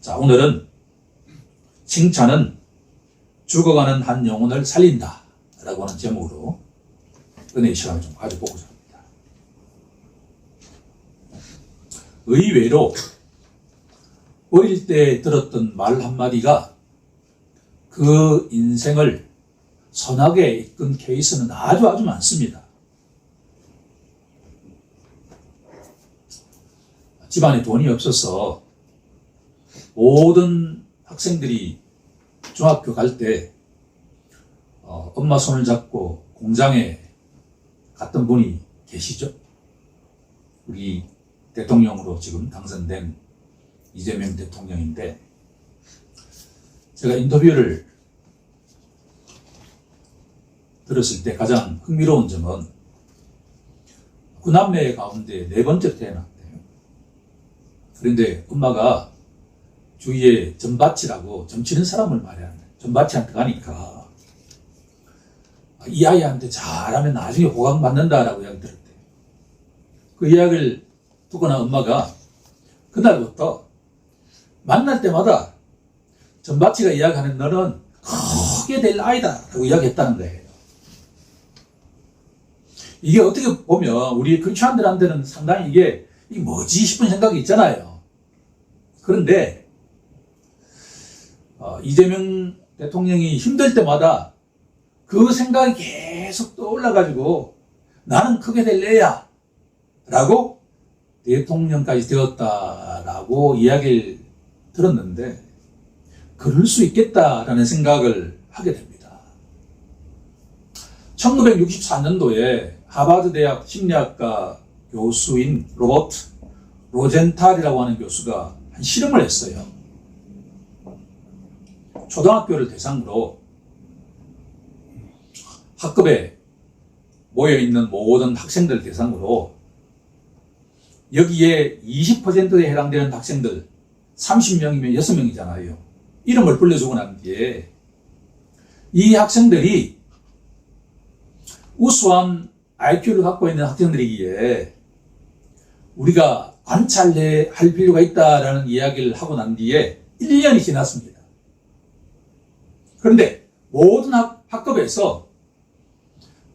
자, 오늘은 칭찬은 죽어가는 한 영혼을 살린다 라고 하는 제목으로 은혜의 시간을 좀 가져보고자 합니다. 의외로 어릴 때 들었던 말 한마디가 그 인생을 선하게 이끈 케이스는 아주 많습니다. 집안에 돈이 없어서 모든 학생들이 중학교 갈 때 엄마 손을 잡고 공장에 갔던 분이 계시죠? 우리 대통령으로 지금 당선된 이재명 대통령인데, 제가 인터뷰를 들었을 때 가장 흥미로운 점은 구남매 가운데 4번째 태어났대요. 그런데 엄마가 주위에 전밭이라고 점치는 사람을 말해야 하는, 전밭이한테 가니까 이 아이한테 잘하면 나중에 호강받는다라고 이야기 들었대요. 그 이야기를 듣거나 엄마가 그날부터 만날 때마다 전밭이가 이야기하는 너는 크게 될 아이다 라고 이야기했다는 거예요. 이게 어떻게 보면 우리 크리스천들한테는 상당히 이게 뭐지 싶은 생각이 있잖아요. 그런데 이재명 대통령이 힘들 때마다 그 생각이 계속 떠올라가지고 나는 크게 될 애야 라고 대통령까지 되었다라고 이야기를 들었는데, 그럴 수 있겠다라는 생각을 하게 됩니다. 1964년도에 하버드 대학 심리학과 교수인 로버트 로젠탈이라고 하는 교수가 한 실험을 했어요. 초등학교를 대상으로 학급에 모여있는 모든 학생들 대상으로 여기에 20%에 해당되는 학생들 30명이면 6명이잖아요. 이름을 불러주고 난 뒤에 이 학생들이 우수한 IQ를 갖고 있는 학생들이기에 우리가 관찰할 필요가 있다라는 이야기를 하고 난 뒤에 1년이 지났습니다. 그런데 모든 학급에서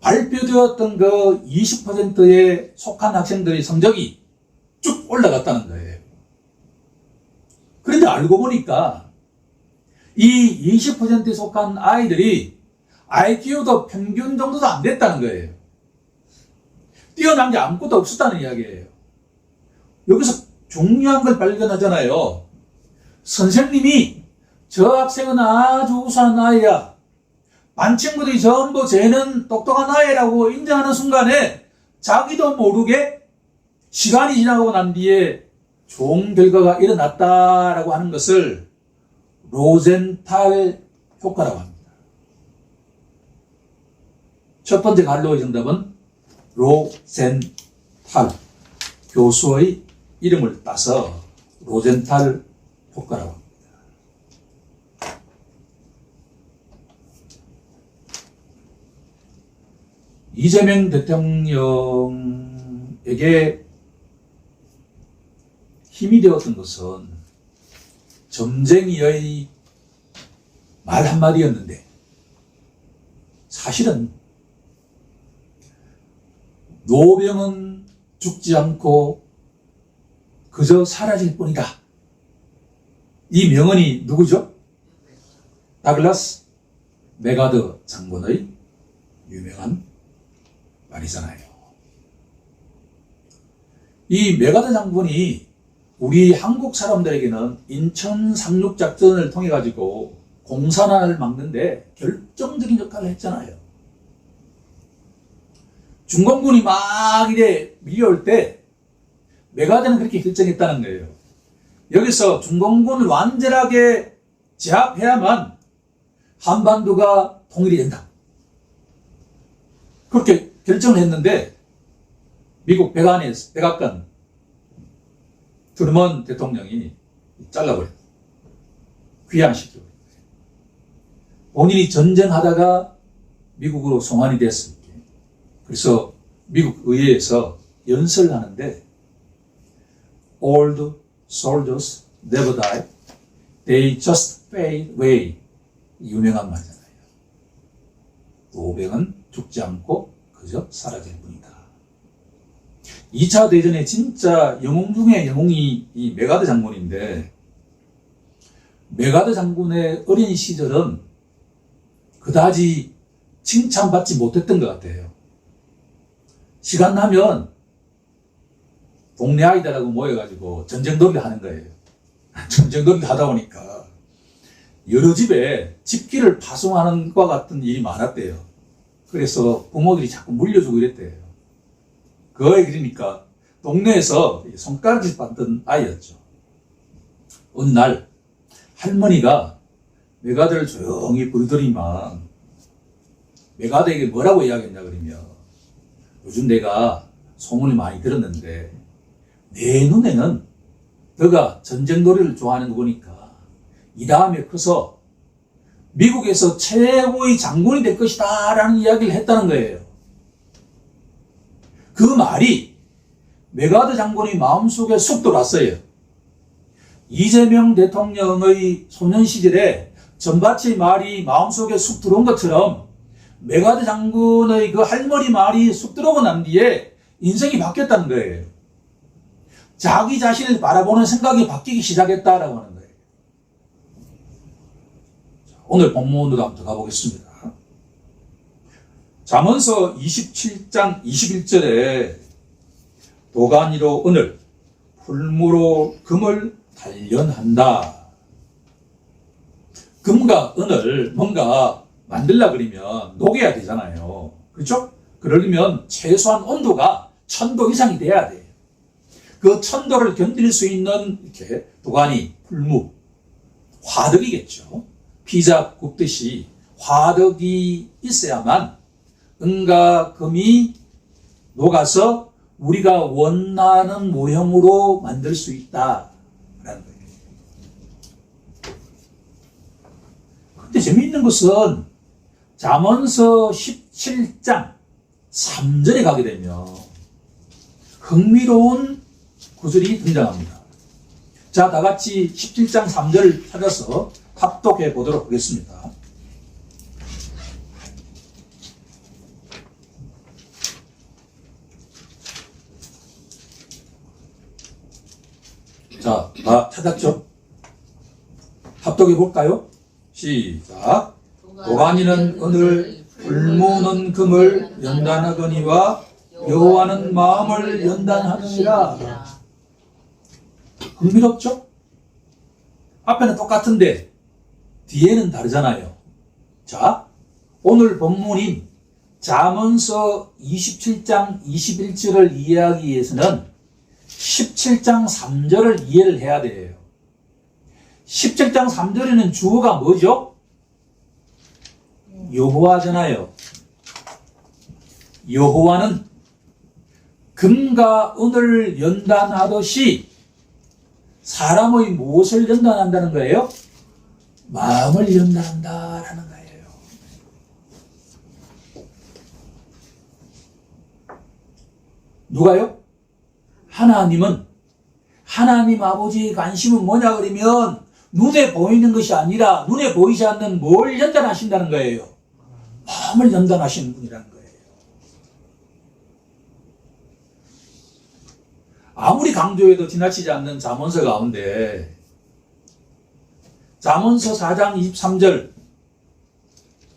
발표되었던 그 20%에 속한 학생들의 성적이 쭉 올라갔다는 거예요. 그런데 알고 보니까 이 20%에 속한 아이들이 IQ도 평균 정도도 안 됐다는 거예요. 뛰어난 게 아무것도 없었다는 이야기예요. 여기서 중요한 걸 발견하잖아요. 선생님이 저 학생은 아주 우수한 아이야, 반 친구들이 전부 쟤는 똑똑한 아이라고 인정하는 순간에 자기도 모르게 시간이 지나고 난 뒤에 좋은 결과가 일어났다라고 하는 것을 로젠탈 효과라고 합니다. 첫 번째 갈로의 정답은 로젠탈 교수의 이름을 따서 로젠탈 효과라고 합니다. 이재명 대통령에게 힘이 되었던 것은 점쟁이의 말 한마디였는데, 사실은 노병은 죽지 않고 그저 사라질 뿐이다. 이 명언이 누구죠? 다글라스 맥아더 장군의 유명한 말이잖아요. 이 맥아더 장군이 우리 한국 사람들에게는 인천 상륙작전을 통해 가지고 공산화를 막는데 결정적인 역할을 했잖아요. 중공군이 막 이래 밀려올 때 맥아더는 그렇게 결정했다는 거예요. 여기서 중공군을 완전하게 제압해야만 한반도가 통일이 된다. 그렇게 결정을 했는데 미국 백악관 트루먼 대통령이 잘라버렸어요. 귀환시켜버렸어요. 본인이 전쟁하다가 미국으로 송환이 됐을 때, 그래서 미국 의회에서 연설을 하는데 Old soldiers never die, They just fade away. 유명한 말이잖아요. 노백은 죽지 않고 그저 사라질 뿐이다. 2차 대전에 진짜 영웅 중에 영웅이 이 메가드 장군인데, 메가드 장군의 어린 시절은 그다지 칭찬받지 못했던 것 같아요. 시간 나면 동네 아이들하고 모여가지고 전쟁놀이를 하는 거예요. 전쟁놀이를 하다 보니까 여러 집에 집기를 파송하는 것과 같은 일이 많았대요. 그래서 부모들이 자꾸 물려주고 이랬대요. 그거에 그러니까 동네에서 손가락질 받던 아이였죠. 어느 날 할머니가 메가드를 조용히 부르더니만, 메가드에게 뭐라고 이야기했냐 그러면, 요즘 내가 소문을 많이 들었는데 내 눈에는 너가 전쟁놀이를 좋아하는 거 보니까 이 다음에 커서 미국에서 최고의 장군이 될 것이다 라는 이야기를 했다는 거예요. 그 말이 메가드 장군의 마음속에 쑥 들어왔어요. 이재명 대통령의 소년 시절에 전바치의 말이 마음속에 쑥 들어온 것처럼 메가드 장군의 그 할머니 말이 쑥 들어오고 난 뒤에 인생이 바뀌었다는 거예요. 자기 자신을 바라보는 생각이 바뀌기 시작했다라고 하는 거예요. 오늘 본문으로 한번 들어가 보겠습니다. 잠언서 27장 21절에 도가니로 은을, 풀무로 금을 단련한다. 금과 은을 뭔가 만들려고 그러면 녹여야 되잖아요. 그렇죠? 그러려면 최소한 온도가 1000도 이상이 돼야 돼요. 그 1000도를 견딜 수 있는 이렇게 도가니, 풀무, 화덕이겠죠. 피자 굽듯이 화덕이 있어야만 은과 금이 녹아서 우리가 원하는 모형으로 만들 수 있다라는 거예요. 근데 재미있는 것은 잠언서 17장 3절에 가게 되면 흥미로운 구절이 등장합니다. 자, 다 같이 17장 3절을 찾아서 합독해 보도록 하겠습니다. 자, 다 찾았죠? 합독해 볼까요? 시작. 도가니는 은을, 풀무는 금을 연단하거니와 여호와는 마음을 연단하느니라. 흥미롭죠? 앞에는 똑같은데 뒤에는 다르잖아요. 자, 오늘 본문인 잠언서 27장 21절을 이해하기 위해서는 17장 3절을 이해를 해야 돼요. 17장 3절에는 주어가 뭐죠? 여호와잖아요. 여호와는 금과 은을 연단하듯이 사람의 무엇을 연단한다는 거예요? 마음을 연단한다라는 거예요. 누가요? 하나님은, 하나님 아버지의 관심은 뭐냐 그러면 눈에 보이는 것이 아니라 눈에 보이지 않는 뭘 연단하신다는 거예요. 마음을 연단하시는 분이라는 거예요. 아무리 강조해도 지나치지 않는 잠언서 가운데 잠언서 4장 23절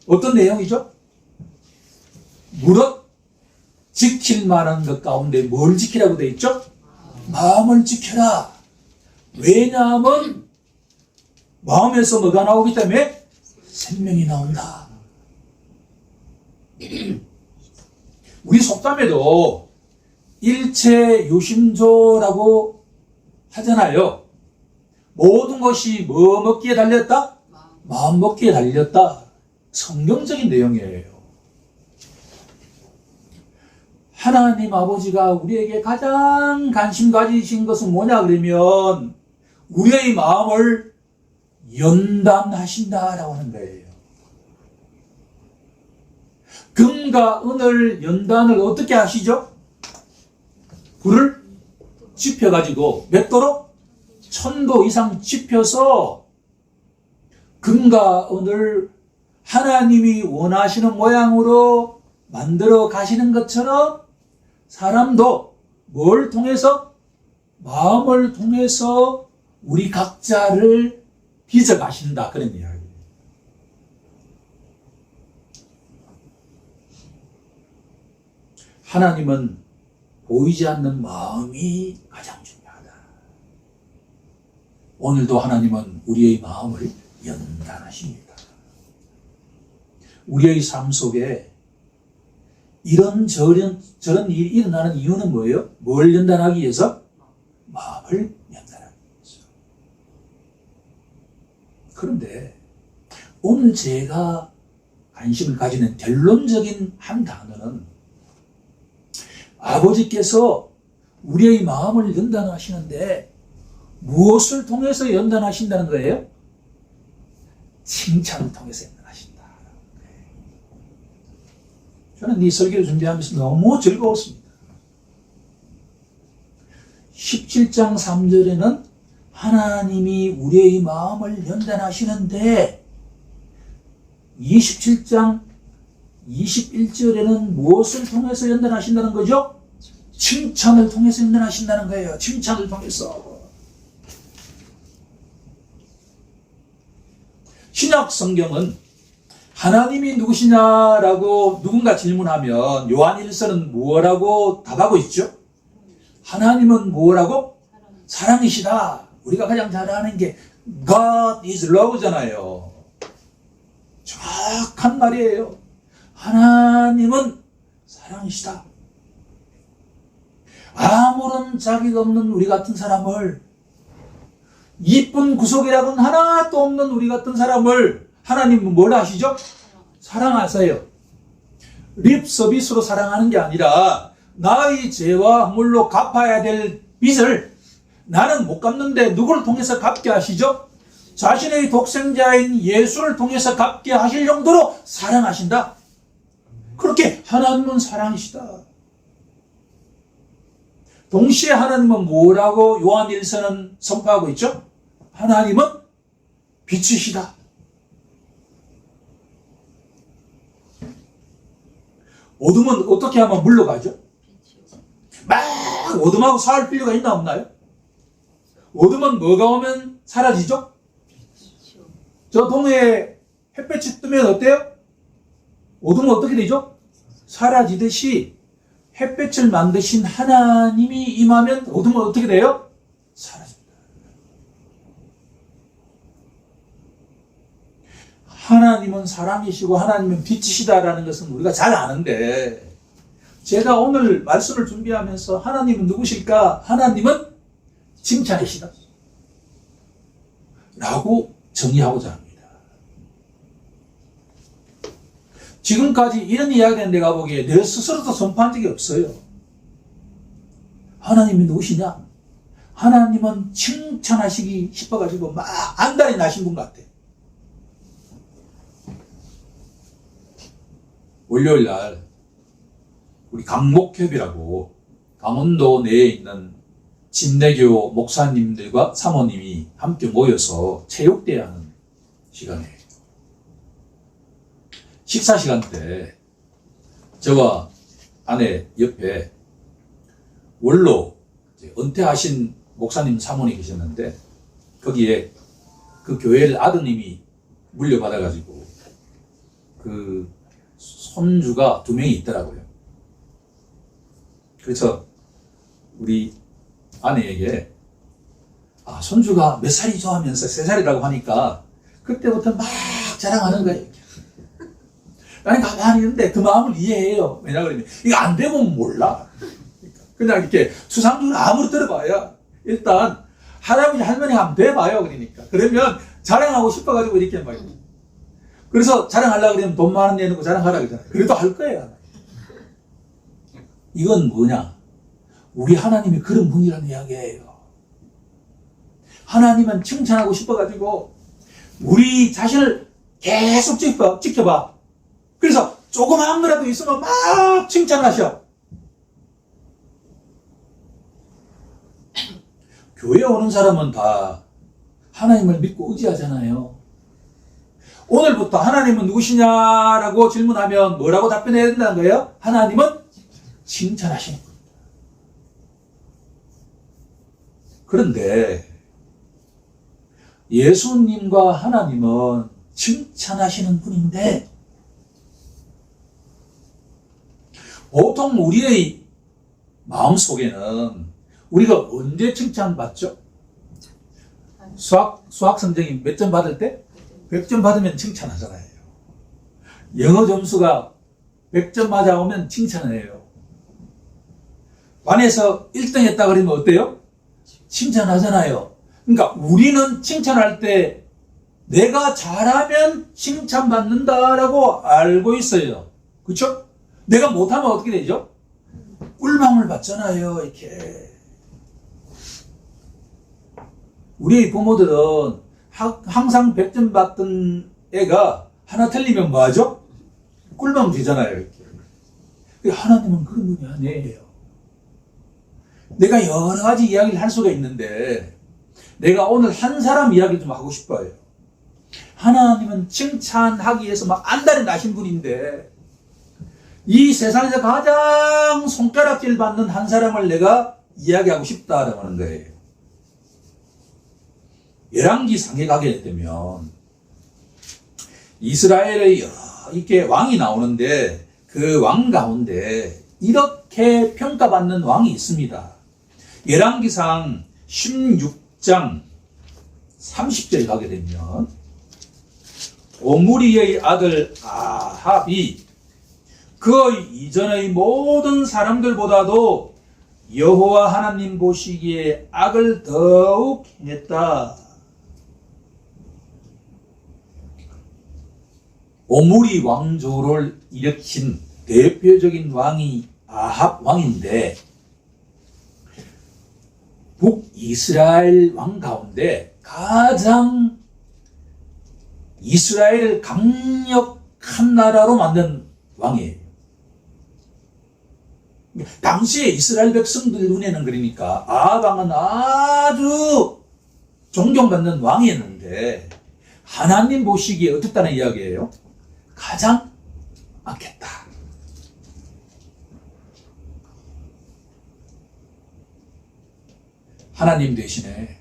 어떤 내용이죠? 무릇 지킬 만한 것 가운데 뭘 지키라고 되어 있죠? 마음을 지켜라. 왜냐하면 마음에서 뭐가 나오기 때문에 생명이 나온다. 우리 속담에도 일체 요심조라고 하잖아요. 모든 것이 뭐 먹기에 달렸다? 마음 먹기에 달렸다. 성경적인 내용이에요. 하나님 아버지가 우리에게 가장 관심 가지신 것은 뭐냐 그러면 우리의 마음을 연단하신다라고 하는 거예요. 금과 은을 연단을 어떻게 하시죠? 불을 지펴가지고 몇 도로? 1000도 이상 지펴서 금과 은을 하나님이 원하시는 모양으로 만들어 가시는 것처럼 사람도 뭘 통해서? 마음을 통해서 우리 각자를 빚어 가신다. 그런 이야기예요. 하나님은 보이지 않는 마음이 가장 중요하다. 오늘도 하나님은 우리의 마음을 연단하십니다. 우리의 삶 속에 이런저런 일이 일어나는 이유는 뭐예요? 뭘 연단하기 위해서? 마음을 연단하기 위해서. 그런데 오늘 제가 관심을 가지는 결론적인 한 단어는 아버지께서 우리의 마음을 연단하시는데 무엇을 통해서 연단하신다는 거예요? 칭찬을 통해서 연단하신다. 저는 이 설교를 준비하면서 너무 즐거웠습니다. 17장 3절에는 하나님이 우리의 마음을 연단하시는데 27장 21절에는 무엇을 통해서 연단하신다는 거죠? 칭찬을 통해서 연단하신다는 거예요. 칭찬을 통해서. 신약 성경은 하나님이 누구시냐라고 누군가 질문하면 요한일서는 뭐라고 답하고 있죠? 하나님은 뭐라고? 사랑이시다. 우리가 가장 잘 아는 게 God is love잖아요. 정확한 말이에요. 하나님은 사랑이시다. 아무런 자비가 없는 우리 같은 사람을, 이쁜 구속이라고는 하나도 없는 우리 같은 사람을 하나님은 뭘 하시죠? 사랑하세요. 립 서비스로 사랑하는 게 아니라 나의 죄와 허물로 갚아야 될 빚을 나는 못 갚는데 누구를 통해서 갚게 하시죠? 자신의 독생자인 예수를 통해서 갚게 하실 정도로 사랑하신다. 그렇게 하나님은 사랑이시다. 동시에 하나님은 뭐라고 요한일서는 선포하고 있죠? 하나님은 빛이시다. 어둠은 어떻게 하면 물러가죠? 막 어둠하고 싸울 필요가 있나 없나요? 어둠은 뭐가 오면 사라지죠? 저 동해에 햇볕이 뜨면 어때요? 어둠은 어떻게 되죠? 사라지듯이 햇볕을 만드신 하나님이 임하면 어둠은 어떻게 돼요? 사라집니다. 하나님은 사랑이시고 하나님은 빛이시다라는 것은 우리가 잘 아는데, 제가 오늘 말씀을 준비하면서 하나님은 누구실까? 하나님은 칭찬이시다 라고 정의하고자 합니다. 지금까지 이런 이야기는 내가 보기에 내 스스로도 선포한 적이 없어요. 하나님이 누구시냐? 하나님은 칭찬하시기 싶어가지고 막 안달이 나신 분 같아. 월요일 날 우리 강목협이라고 강원도 내에 있는 진대교 목사님들과 사모님이 함께 모여서 체육대회하는 시간이에요. 식사 시간 때 저와 아내 옆에 원로 은퇴하신 목사님 사모님 계셨는데, 거기에 그 교회를 아드님이 물려받아가지고 그 손주가 2명이 있더라고요. 그래서 우리 아내에게 손주가 몇 살이죠 하면서 3살이라고 하니까 그때부터 막 자랑하는 거예요. 나는 가만히 있는데 그 마음을 이해해요. 왜냐 그러면 이거 안 되면 몰라. 그냥 이렇게 수상적으로 아무리 들어봐야 일단 할아버지 할머니 한번 돼봐요. 그러니까 그러면 자랑하고 싶어가지고 이렇게 말이에요. 그래서 자랑하려고 그러면 돈 많은 내놓고 자랑하라 그러잖아요. 그래도 할 거예요. 이건 뭐냐? 우리 하나님이 그런 분이라는 이야기예요. 하나님은 칭찬하고 싶어가지고 우리 자신을 계속 지켜봐. 그래서 조그마한 거라도 있으면 막 칭찬하셔. 교회 오는 사람은 다 하나님을 믿고 의지하잖아요. 오늘부터 하나님은 누구시냐라고 질문하면 뭐라고 답변해야 된다는 거예요? 하나님은 칭찬하시는 겁니다. 그런데 예수님과 하나님은 칭찬하시는 분인데 보통 우리의 마음속에는 우리가 언제 칭찬받죠? 수학 선생님 몇 점 받을 때? 100점 받으면 칭찬하잖아요. 영어 점수가 100점 맞아오면 칭찬을 해요. 반에서 1등 했다 그러면 어때요? 칭찬하잖아요. 그러니까 우리는 칭찬할 때 내가 잘하면 칭찬받는다라고 알고 있어요. 그렇죠? 내가 못하면 어떻게 되죠? 꿀망을 받잖아요. 이렇게. 우리 부모들은 항상 100점 받던 애가 하나 틀리면 뭐 하죠? 꿀망 되잖아요. 이렇게. 하나님은 그런 분이 아니에요. 내가 여러 가지 이야기를 할 수가 있는데 내가 오늘 한 사람 이야기 좀 하고 싶어요. 하나님은 칭찬하기 위해서 막 안달이 나신 분인데 이 세상에서 가장 손가락질 받는 한 사람을 내가 이야기하고 싶다라고 하는 거예요. 열왕기상에 가게 되면 이스라엘의 여러 이렇게 왕이 나오는데 그 왕 가운데 이렇게 평가받는 왕이 있습니다. 열왕기상 16장 30절에 가게 되면 오므리의 아들 아합이 그 이전의 모든 사람들보다도 여호와 하나님 보시기에 악을 더욱 행했다. 오므리 왕조를 일으킨 대표적인 왕이 아합 왕인데 북이스라엘 왕 가운데 가장 이스라엘을 강력한 나라로 만든 왕이에요. 당시에 이스라엘 백성들 눈에는 그러니까 아합 왕은 아주 존경받는 왕이었는데 하나님 보시기에 어떻다는 이야기예요? 가장 악했다. 하나님 대신에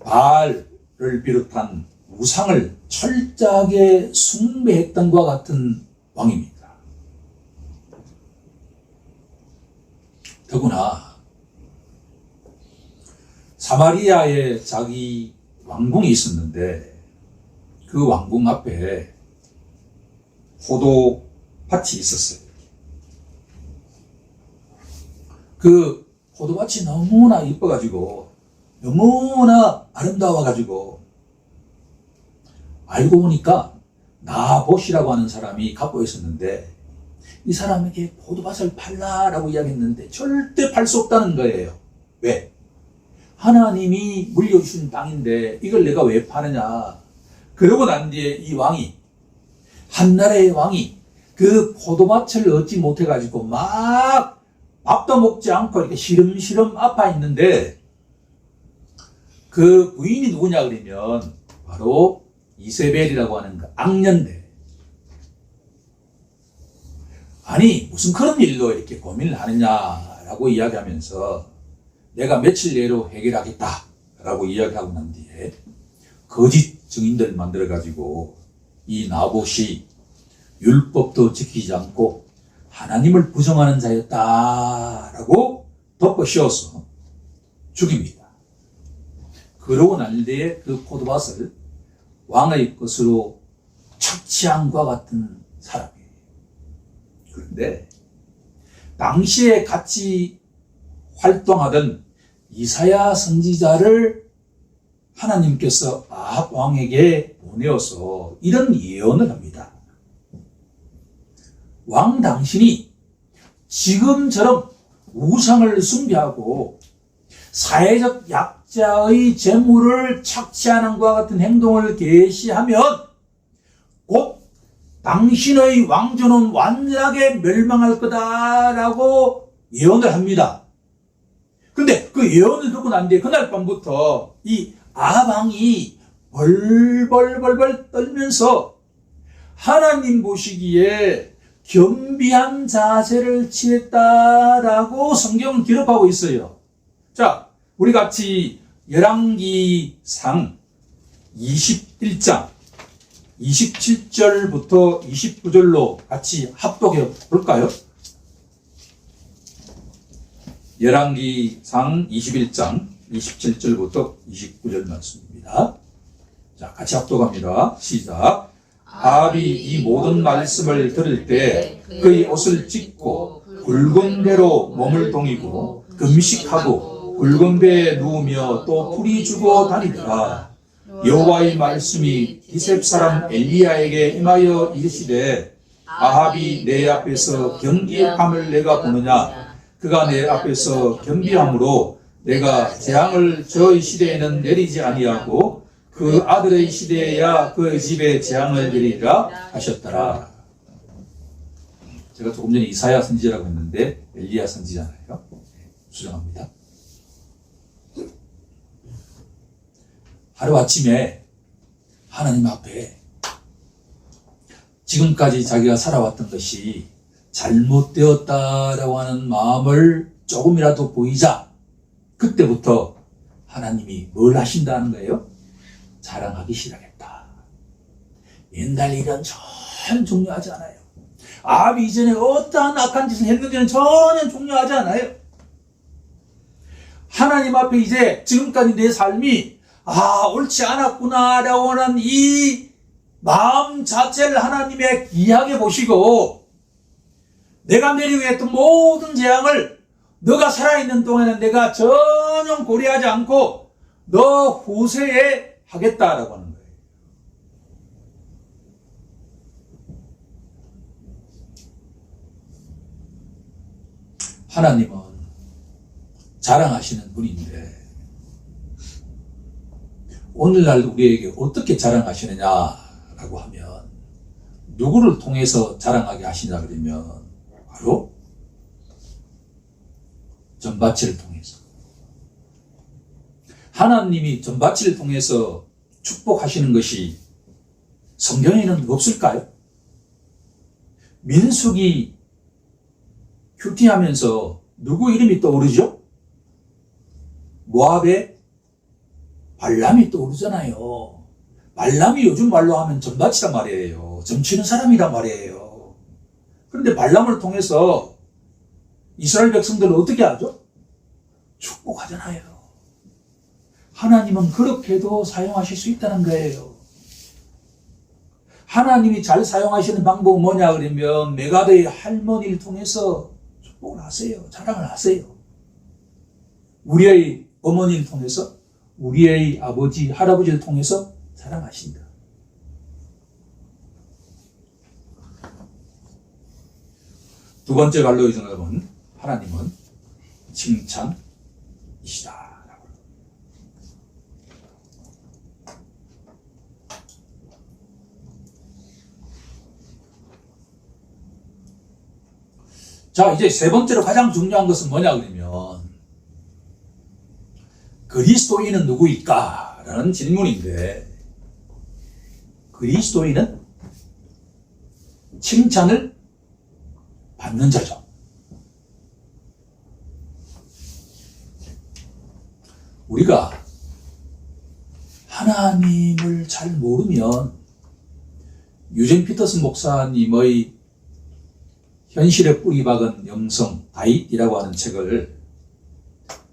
바알을 비롯한 우상을 철저하게 숭배했던 것과 같은 왕입니다. 더구나 사마리아에 자기 왕궁이 있었는데 그 왕궁 앞에 포도밭이 있었어요. 그 포도밭이 너무나 이뻐가지고 너무나 아름다워가지고 알고 보니까 나봇이라고 하는 사람이 갖고 있었는데 이 사람에게 포도밭을 팔라라고 이야기했는데 절대 팔 수 없다는 거예요. 왜? 하나님이 물려주신 땅인데 이걸 내가 왜 파느냐. 그러고 난 뒤에 이 왕이 한나라의 왕이 그 포도밭을 얻지 못해가지고 막 밥도 먹지 않고 이렇게 시름시름 아파 있는데 그 부인이 누구냐 그러면 바로 이세벨이라고 하는 그 악년대. 아니 무슨 그런 일로 이렇게 고민을 하느냐라고 이야기하면서 내가 며칠 내로 해결하겠다라고 이야기하고 난 뒤에 거짓 증인들 만들어가지고 이 나봇이 율법도 지키지 않고 하나님을 부정하는 자였다라고 덮어 씌워서 죽입니다. 그러고 난 뒤에 그 포도밭을 왕의 것으로 착취한 것과 같은 사람이에요. 그런데 당시에 같이 활동하던 이사야 선지자를 하나님께서 아합 왕에게 보내어서 이런 예언을 합니다. 왕 당신이 지금처럼 우상을 숭배하고 사회적 약자의 재물을 착취하는 것과 같은 행동을 개시하면 곧 당신의 왕조는 완전하게 멸망할 거다라고 예언을 합니다. 근데 그 예언을 듣고 난 뒤에 그날 밤부터 이 아합 왕이 벌벌벌벌 떨면서 하나님 보시기에 겸비한 자세를 취했다라고 성경은 기록하고 있어요. 자, 우리 같이 열왕기상 21장 27절부터 29절로 같이 합독해 볼까요? 열왕기상 21장 27절부터 29절 말씀입니다. 자, 같이 합독합니다. 시작. 아합이 이 모든 말씀을 들을 때 그의 옷을 찢고 굵은 배로 몸을 동이고 금식하고 굵은 배에 누우며 또 풀이 주고 다니더라. 여호와의 말씀이 디셉 사람 엘리야에게 임하여 이르시되 아합이 내 앞에서 경비함을 내가 보느냐. 그가 내 앞에서 겸비함으로 내가 재앙을 저의 시대에는 내리지 아니하고 그 아들의 시대에야 그의 집에 재앙을 내리리라 하셨더라. 제가 조금 전에 이사야 선지자라고 했는데 엘리야 선지자잖아요. 수정합니다. 하루아침에 하나님 앞에 지금까지 자기가 살아왔던 것이 잘못되었다라고 하는 마음을 조금이라도 보이자 그때부터 하나님이 뭘 하신다는 거예요? 자랑하기 시작했다. 옛날 일은 전혀 중요하지 않아요. 아합이 이전에 어떠한 악한 짓을 했는지는 전혀 중요하지 않아요. 하나님 앞에 이제 지금까지 내 삶이 옳지 않았구나라고 하는 이 마음 자체를 하나님의 귀하게 보시고 내가 내리고 했던 모든 재앙을 너가 살아있는 동안에 내가 전혀 고려하지 않고 너 후세에 하겠다라고 하는 거예요. 하나님은 자랑하시는 분인데 오늘날 우리에게 어떻게 자랑하시느냐라고 하면 누구를 통해서 자랑하게 하시냐 그러면 바로 전바치를 통해서 하나님이 전바치를 통해서 축복하시는 것이 성경에는 없을까요? 민수기 큐티하면서 누구 이름이 떠오르죠? 모압의 발람이 떠오르잖아요. 발람이 요즘 말로 하면 전바치란 말이에요. 점치는 사람이란 말이에요. 그런데 발람을 통해서 이스라엘 백성들을 어떻게 하죠? 축복하잖아요. 하나님은 그렇게도 사용하실 수 있다는 거예요. 하나님이 잘 사용하시는 방법은 뭐냐 그러면 메가드의 할머니를 통해서 축복을 하세요. 자랑을 하세요. 우리의 어머니를 통해서 우리의 아버지, 할아버지를 통해서 자랑하신다. 두 번째 갈로의 정답은 하나님은 칭찬이시다. 자, 이제 세 번째로 가장 중요한 것은 뭐냐 그러면 그리스도인은 누구일까? 라는 질문인데 그리스도인은 칭찬을 받는 자죠. 우리가 하나님을 잘 모르면 유진 피터슨 목사님의 현실에 뿌리 박은 영성 다윗이라고 하는 책을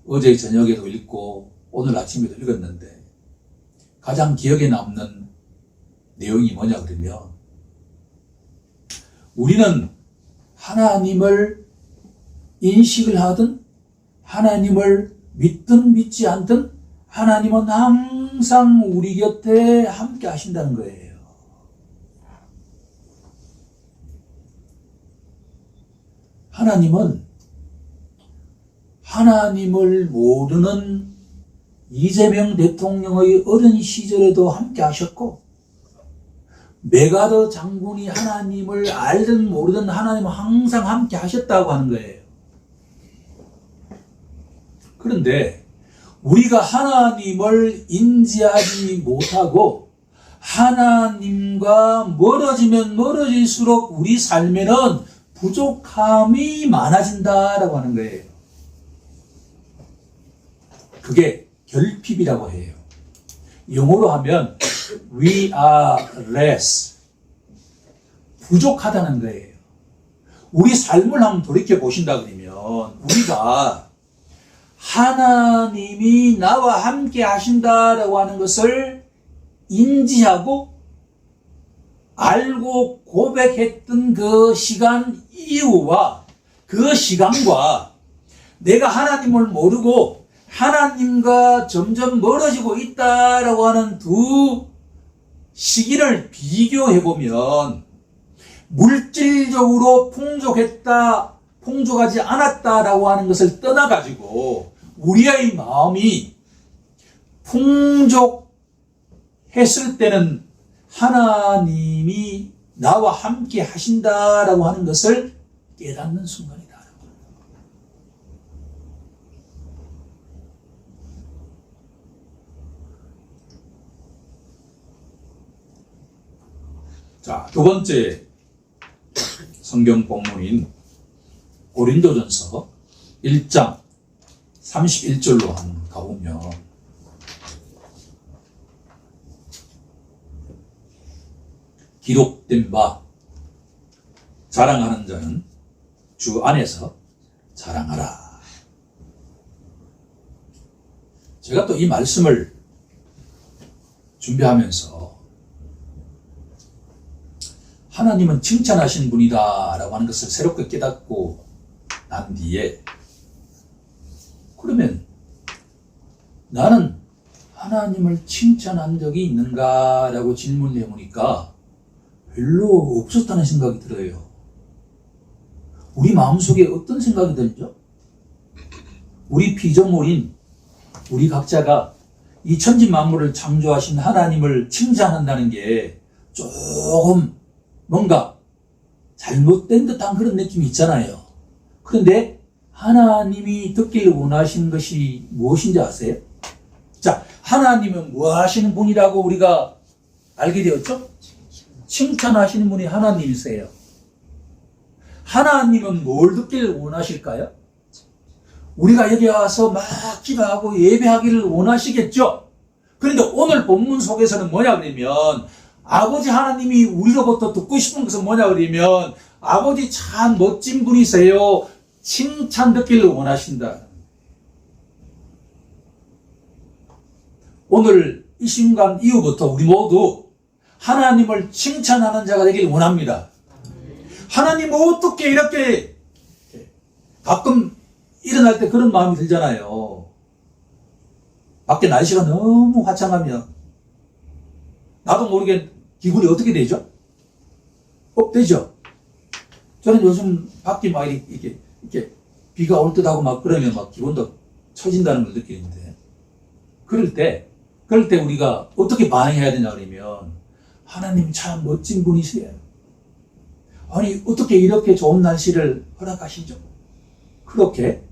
어제 저녁에도 읽고 오늘 아침에도 읽었는데 가장 기억에 남는 내용이 뭐냐 그러면 우리는 하나님을 인식을 하든 하나님을 믿든 믿지 않든 하나님은 항상 우리 곁에 함께 하신다는 거예요. 하나님은 하나님을 모르는 이재명 대통령의 어린 시절에도 함께 하셨고 메가더 장군이 하나님을 알든 모르든 하나님은 항상 함께 하셨다고 하는 거예요. 그런데 우리가 하나님을 인지하지 못하고 하나님과 멀어지면 멀어질수록 우리 삶에는 부족함이 많아진다라고 하는 거예요. 그게 결핍이라고 해요. 영어로 하면 we are less. 부족하다는 거예요. 우리 삶을 한번 돌이켜 보신다 그러면 우리가 하나님이 나와 함께 하신다라고 하는 것을 인지하고 알고 고백했던 그 시간 이후와 그 시간과 내가 하나님을 모르고 하나님과 점점 멀어지고 있다라고 하는 두 시기를 비교해 보면 물질적으로 풍족했다, 풍족하지 않았다라고 하는 것을 떠나가지고 우리의 마음이 풍족했을 때는 하나님이 나와 함께 하신다라고 하는 것을 깨닫는 순간이다. 자, 두 번째 성경 본문인 고린도전서 1장 31절로 한번 가보면 기록된 바 자랑하는 자는 주 안에서 자랑하라. 제가 또 이 말씀을 준비하면서 하나님은 칭찬하신 분이다 라고 하는 것을 새롭게 깨닫고 난 뒤에 그러면 나는 하나님을 칭찬한 적이 있는가 라고 질문을 해보니까 별로 없었다는 생각이 들어요. 우리 마음속에 어떤 생각이 들죠? 우리 피조물인 우리 각자가 이 천지 만물을 창조하신 하나님을 칭찬한다는 게 조금 뭔가 잘못된 듯한 그런 느낌이 있잖아요. 그런데 하나님이 듣기를 원하시는 것이 무엇인지 아세요? 자, 하나님은 뭐 하시는 분이라고 우리가 알게 되었죠? 칭찬하시는 분이 하나님이세요. 하나님은 뭘 듣기를 원하실까요? 우리가 여기 와서 막 기도하고 예배하기를 원하시겠죠? 그런데 오늘 본문 속에서는 뭐냐 그러면 아버지 하나님이 우리로부터 듣고 싶은 것은 뭐냐 그러면 아버지 참 멋진 분이세요. 칭찬 듣기를 원하신다. 오늘 이 순간 이후부터 우리 모두 하나님을 칭찬하는 자가 되길 원합니다. 하나님 어떻게 이렇게 가끔 일어날 때 그런 마음이 들잖아요. 밖에 날씨가 너무 화창하면 나도 모르게 기분이 어떻게 되죠? 되죠? 저는 요즘 밖에 막 이렇게 비가 올 듯하고 막 그러면 막 기분도 처진다는 걸 느끼는데 그럴 때 우리가 어떻게 반응해야 되냐 그러면 하나님 참 멋진 분이세요. 아니 어떻게 이렇게 좋은 날씨를 허락하시죠? 그렇게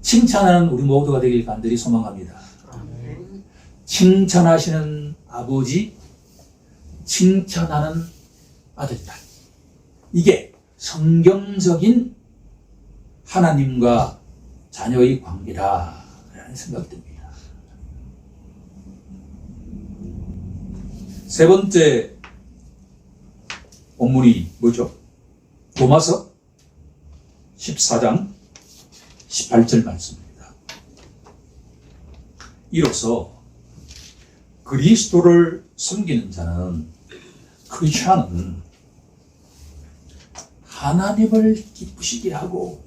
칭찬하는 우리 모두가 되길 간절히 소망합니다. 칭찬하시는 아버지, 칭찬하는 아들, 딸. 이게 성경적인 하나님과 자녀의 관계라는 생각이 듭니다. 세 번째 본문이 뭐죠? 로마서 14장 18절 말씀입니다. 이로써 그리스도를 섬기는 자는 크리스찬은 하나님을 기쁘시게 하고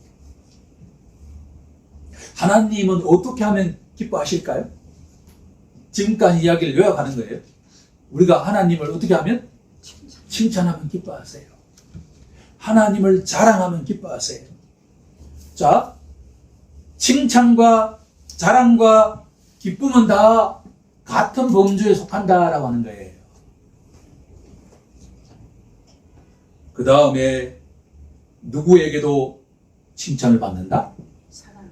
하나님은 어떻게 하면 기뻐하실까요? 지금까지 이야기를 요약하는 거예요. 우리가 하나님을 어떻게 하면? 칭찬하면 기뻐하세요. 하나님을 자랑하면 기뻐하세요. 자, 칭찬과 자랑과 기쁨은 다 같은 범주에 속한다라고 하는 거예요. 그 다음에 누구에게도 칭찬을 받는다?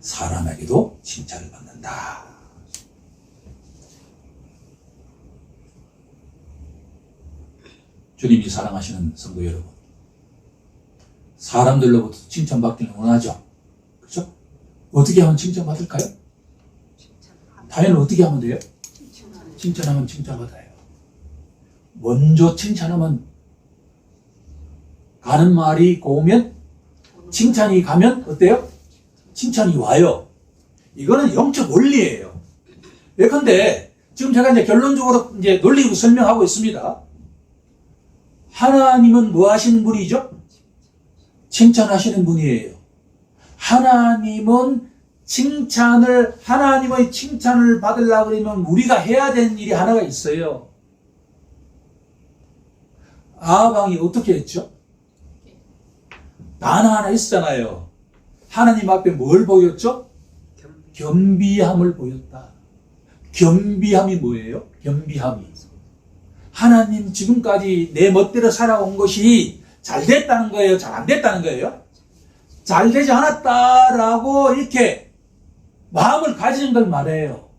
사람에게도 칭찬을 받는다. 주님이 사랑하시는 성도 여러분, 사람들로부터 칭찬받기를 원하죠. 그렇죠? 어떻게 하면 칭찬받을까요? 당연히 어떻게 하면 돼요? 칭찬하면 칭찬받아요. 먼저 칭찬하면 가는 말이 고우면 칭찬이 가면 어때요? 칭찬이 와요. 이거는 영적 원리예요. 예컨대 지금 제가 이제 결론적으로 이제 논리로 설명하고 있습니다. 하나님은 뭐 하시는 분이죠? 칭찬하시는 분이에요. 하나님은 하나님의 칭찬을 받으려고 그러면 우리가 해야 되는 일이 하나가 있어요. 아방이 어떻게 했죠? 단 하나 있었잖아요. 하나님 앞에 뭘 보였죠? 겸비함을 보였다. 겸비함이 뭐예요? 겸비함이. 하나님 지금까지 내 멋대로 살아온 것이 잘 됐다는 거예요? 잘 안 됐다는 거예요? 잘 되지 않았다라고 이렇게 마음을 가지는 걸 말해요.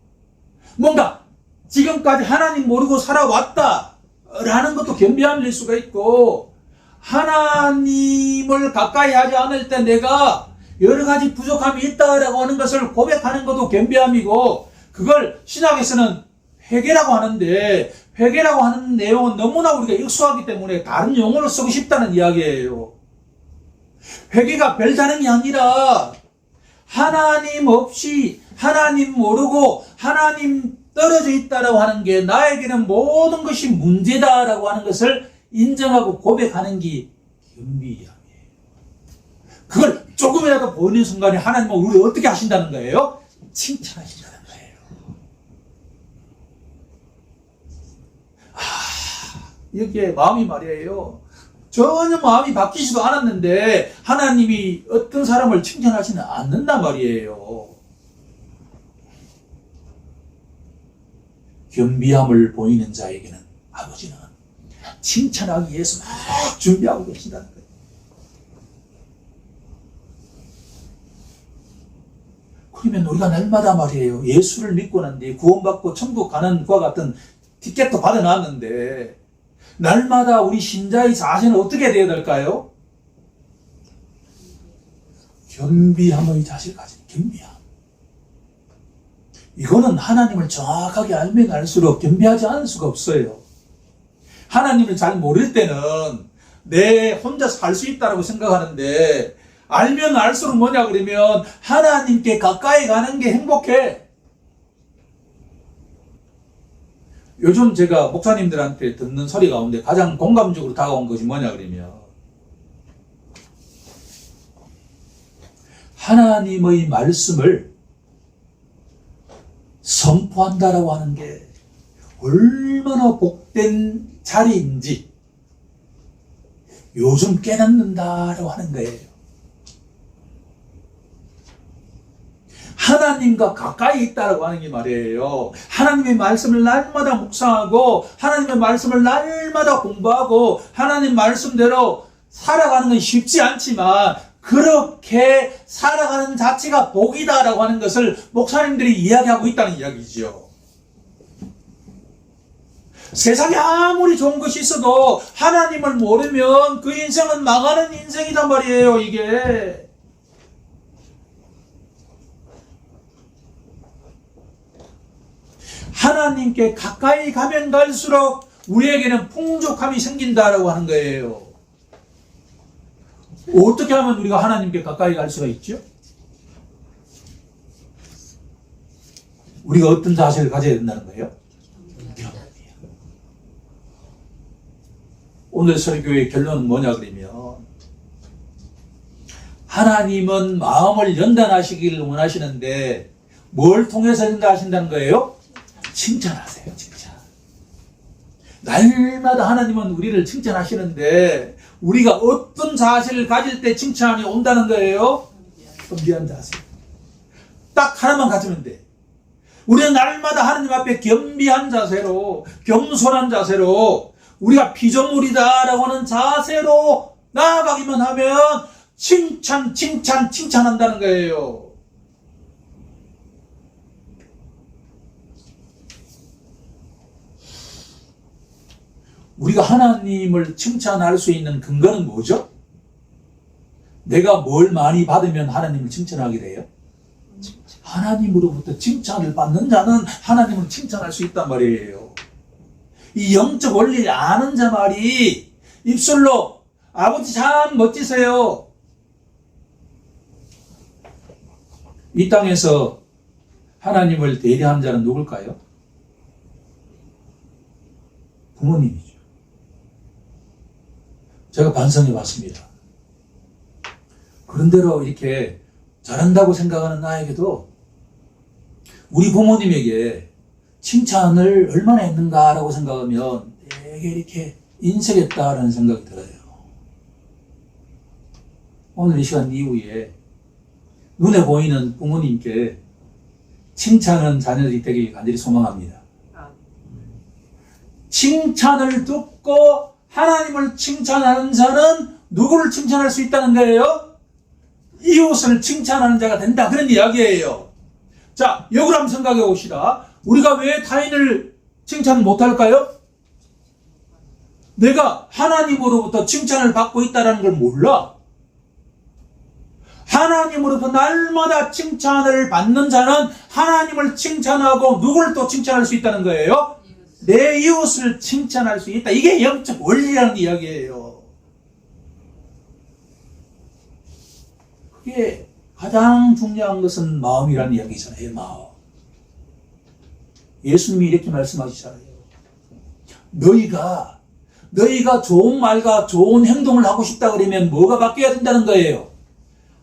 뭔가 지금까지 하나님 모르고 살아왔다라는 것도 겸비함일 수가 있고, 하나님을 가까이 하지 않을 때 내가 여러 가지 부족함이 있다라고 하는 것을 고백하는 것도 겸비함이고, 그걸 신학에서는 회개라고 하는데, 회개라고 하는 내용은 너무나 우리가 익숙하기 때문에 다른 용어를 쓰고 싶다는 이야기예요. 회개가 별다른 게 아니라 하나님 없이, 하나님 모르고 하나님 떨어져 있다라고 하는 게 나에게는 모든 것이 문제다라고 하는 것을 인정하고 고백하는 게 겸비함이에요. 그걸 조금이라도 보이는 순간에 하나님은 우리를 어떻게 하신다는 거예요? 칭찬하신다는 거예요. 이렇게 마음이 말이에요. 전혀 마음이 바뀌지도 않았는데 하나님이 어떤 사람을 칭찬하지는 않는단 말이에요. 겸비함을 보이는 자에게는 아버지는 칭찬하기 위해서 막 준비하고 계신다는 거예요. 그러면 우리가 날마다 말이에요. 예수를 믿고 난 뒤에 구원받고 천국 가는 것과 같은 티켓도 받아놨는데 날마다 우리 신자의 자세는 어떻게 되어야 될까요? 겸비함의 자세를 가진 겸비함. 이거는 하나님을 정확하게 알면 알수록 겸비하지 않을 수가 없어요. 하나님을 잘 모를 때는 내 혼자서 할 수 있다고 생각하는데, 알면 알수록 뭐냐 그러면 하나님께 가까이 가는 게 행복해. 요즘 제가 목사님들한테 듣는 소리 가운데 가장 공감적으로 다가온 것이 뭐냐 그러면, 하나님의 말씀을 선포한다라고 하는 게 얼마나 복된 자리인지 요즘 깨닫는다라고 하는 거예요. 하나님과 가까이 있다라고 하는 게 말이에요. 하나님의 말씀을 날마다 묵상하고 하나님의 말씀을 날마다 공부하고 하나님 말씀대로 살아가는 건 쉽지 않지만 그렇게 살아가는 자체가 복이다라고 하는 것을 목사님들이 이야기하고 있다는 이야기죠. 세상에 아무리 좋은 것이 있어도 하나님을 모르면 그 인생은 망하는 인생이단 말이에요. 이게 하나님께 가까이 가면 갈수록 우리에게는 풍족함이 생긴다라고 하는 거예요. 어떻게 하면 우리가 하나님께 가까이 갈 수가 있죠? 우리가 어떤 자세를 가져야 된다는 거예요? 오늘 설교의 결론은 뭐냐 그러면, 하나님은 마음을 연단하시기를 원하시는데 뭘 통해서 연단하신다는 거예요? 칭찬하세요. 칭찬. 날마다 하나님은 우리를 칭찬하시는데 우리가 어떤 자세를 가질 때 칭찬이 온다는 거예요? 겸비한 자세. 딱 하나만 가지면 돼. 우리는 날마다 하나님 앞에 겸비한 자세로, 겸손한 자세로, 우리가 피조물이다라고 하는 자세로 나아가기만 하면 칭찬한다는 거예요. 우리가 하나님을 칭찬할 수 있는 근거는 뭐죠? 내가 뭘 많이 받으면 하나님을 칭찬하게 돼요? 하나님으로부터 칭찬을 받는 자는 하나님을 칭찬할 수 있단 말이에요. 이 영적 원리를 아는 자 말이 입술로 아버지 참 멋지세요. 이 땅에서 하나님을 대리한 자는 누굴까요? 부모님이죠. 제가 반성해 봤습니다. 그런대로 이렇게 잘한다고 생각하는 나에게도 우리 부모님에게 칭찬을 얼마나 했는가라고 생각하면 되게 이렇게 인색했다라는 생각이 들어요. 오늘 이 시간 이후에 눈에 보이는 부모님께 칭찬하는 자녀들이 되길 간절히 소망합니다. 칭찬을 듣고 하나님을 칭찬하는 자는 누구를 칭찬할 수 있다는 거예요? 이웃을 칭찬하는 자가 된다, 그런 이야기예요. 자, 역으로 한번 생각해 봅시다. 우리가 왜 타인을 칭찬 못할까요? 내가 하나님으로부터 칭찬을 받고 있다는 걸 몰라. 하나님으로부터 날마다 칭찬을 받는 자는 하나님을 칭찬하고 누구를 또 칭찬할 수 있다는 거예요? 내 이웃을 칭찬할 수 있다. 이게 영적 원리라는 이야기예요. 그게 가장 중요한 것은 마음이라는 이야기잖아요. 마음. 예수님이 이렇게 말씀하시잖아요. 너희가 좋은 말과 좋은 행동을 하고 싶다 그러면 뭐가 바뀌어야 된다는 거예요?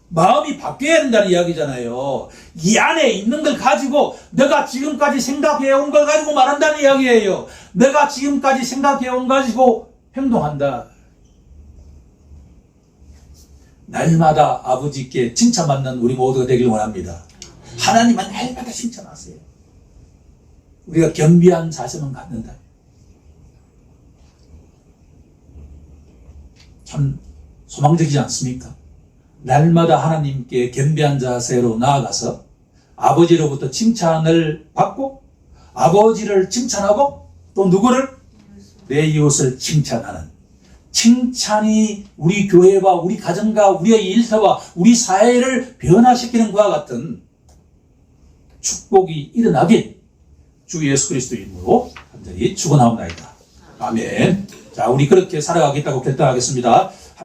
마음이 바뀌어야 된다는 이야기잖아요. 이 안에 있는 걸 가지고 내가 지금까지 생각해온 걸 가지고 말한다는 이야기예요. 내가 지금까지 생각해온 걸 가지고 행동한다. 날마다 아버지께 칭찬받는 우리 모두가 되길 원합니다. 하나님은 날마다 칭찬하세요. 우리가 겸비한 자세만 갖는다. 참 소망적이지 않습니까? 날마다 하나님께 겸비한 자세로 나아가서 아버지로부터 칭찬을 받고 아버지를 칭찬하고 또 누구를? 내 이웃을 칭찬하는, 칭찬이 우리 교회와 우리 가정과 우리의 일터와 우리 사회를 변화시키는 것과 같은 축복이 일어나길 주 예수 그리스도의 이름으로 간절히 축원하옵나이다. 아멘. 자, 우리 그렇게 살아가겠다고 결단하겠습니다.